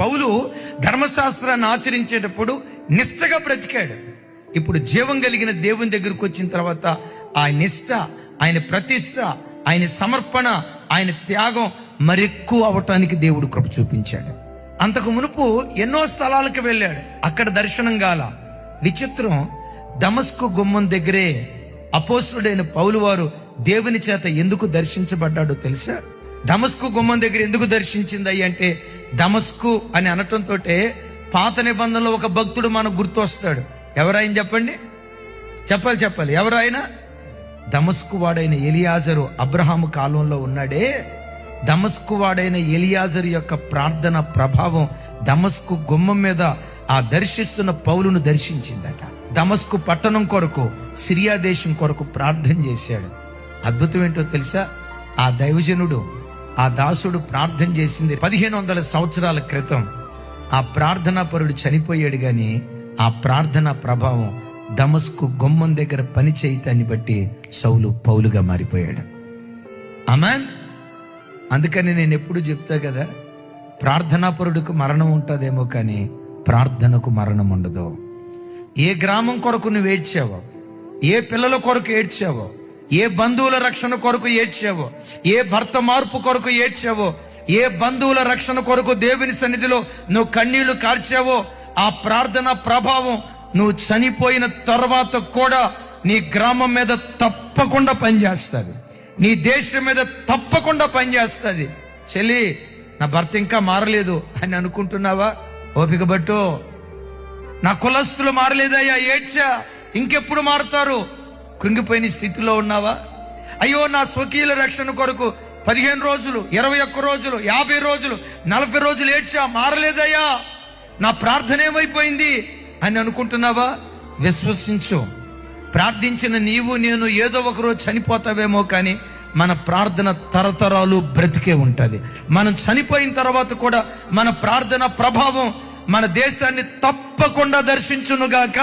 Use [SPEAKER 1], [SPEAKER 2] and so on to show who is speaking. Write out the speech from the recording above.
[SPEAKER 1] పౌలు ధర్మశాస్త్రాన్ని ఆచరించేటప్పుడు నిష్ఠగా బ్రతికాడు. ఇప్పుడు జీవం కలిగిన దేవుని దగ్గరకు వచ్చిన తర్వాత ఆ నిష్ఠ, ఆయన ప్రతిష్ట, ఆయన సమర్పణ, ఆయన త్యాగం మరెక్కువ అవటానికి దేవుడు కృప చూపించాడు. అంతకు మునుపు ఎన్నో స్థలాలకు వెళ్ళాడు, అక్కడ దర్శనం గాల. విచిత్రం, దమస్కు గుమ్మం దగ్గరే అపోస్తుడైన పౌలు వారు దేవుని చేత ఎందుకు దర్శించబడ్డాడో తెలుసా? దమస్కు గుమ్మం దగ్గర ఎందుకు దర్శించింది అంటే, దమస్కు అని అనటంతో పాత నిబంధనలో ఒక భక్తుడు మనకు గుర్తొస్తాడు. ఎవరైనా చెప్పండి, చెప్పాలి ఎవరైనా? దమస్కు వాడైన ఎలియాజరు అబ్రహాము కాలంలో ఉన్నాడే, దమస్కు వాడైన ఎలియాజరు యొక్క ప్రార్థన ప్రభావం దమస్కు గుమ్మం మీద ఆ దర్శిస్తున్న పౌలును దర్శించిందట. దమస్కు పట్టణం కొరకు, సిరియా దేశం కొరకు ప్రార్థన చేశాడు. అద్భుతం ఏంటో తెలుసా? ఆ దైవజనుడు, ఆ దాసుడు ప్రార్థన చేసింది 1500 సంవత్సరాల క్రితం. ఆ ప్రార్థనా పరుడు చనిపోయాడు, కానీ ఆ ప్రార్థనా ప్రభావం దమస్కు గుమ్మం దగ్గర పని చేయటాన్ని బట్టి సౌలు పౌలుగా మారిపోయాడు. ఆమేన్. అందుకని నేను ఎప్పుడు చెప్తా కదా, ప్రార్థనాపరుడికి మరణం ఉంటుందేమో కానీ ప్రార్థనకు మరణం ఉండదు. ఏ గ్రామం కొరకు నువ్వు ఏడ్చావో, ఏ పిల్లల కొరకు ఏడ్చావో, ఏ బంధువుల రక్షణ కొరకు ఏడ్చావో, ఏ భర్త మార్పు కొరకు ఏడ్చావో, ఏ బంధువుల రక్షణ కొరకు దేవుని సన్నిధిలో నువ్వు కన్నీళ్లు కార్చావో, ఆ ప్రార్థన ప్రభావం నువ్వు చనిపోయిన తర్వాత కూడా నీ గ్రామం మీద తప్పకుండా పనిచేస్తుంది, నీ దేశం మీద తప్పకుండా పనిచేస్తుంది. చెల్లి, నా భర్త ఇంకా మారలేదు అని అనుకుంటున్నావా? ఓపిక పట్టు. నా కులస్తులు మారలేదయ్యా, ఏడ్చా, ఇంకెప్పుడు మారుతారు? కృంగిపోయిన స్థితిలో ఉన్నావా? అయ్యో, నా స్వకీయుల రక్షణ కొరకు 15 రోజులు, 21 రోజులు, 50 రోజులు, 40 రోజులు ఏడ్చా, మారలేదయ్యా, నా ప్రార్థన ఏమైపోయింది అని అనుకుంటున్నావా? విశ్వసించు. ప్రార్థించిన నీవు నేను ఏదో ఒకరోజు చనిపోతావేమో, కానీ మన ప్రార్థన తరతరాలు బ్రతికే ఉంటుంది. మనం చనిపోయిన తర్వాత కూడా మన ప్రార్థన ప్రభావం మన దేశాన్ని తప్పకుండా దర్శించునుగాక.